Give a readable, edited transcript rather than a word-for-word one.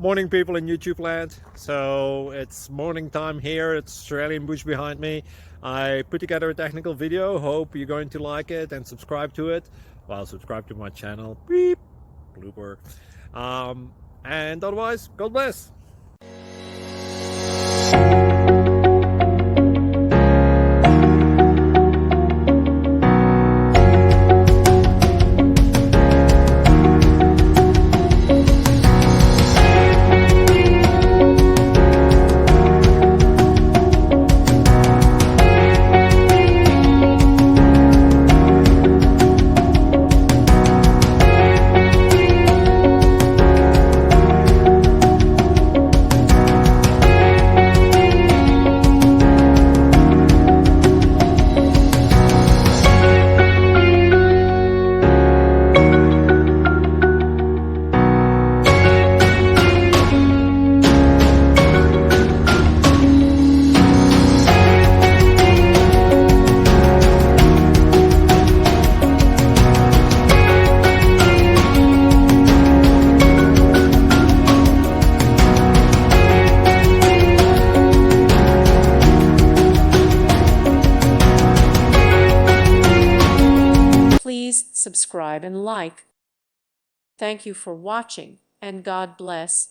Morning, people in YouTube land. So it's morning time here. It's Australian bush behind me. I put together a technical video. Hope you're going to like it and subscribe to it. Well, subscribe to my channel. Beep. Blooper. And otherwise, God bless. Please subscribe and like. Thank you for watching, and God bless.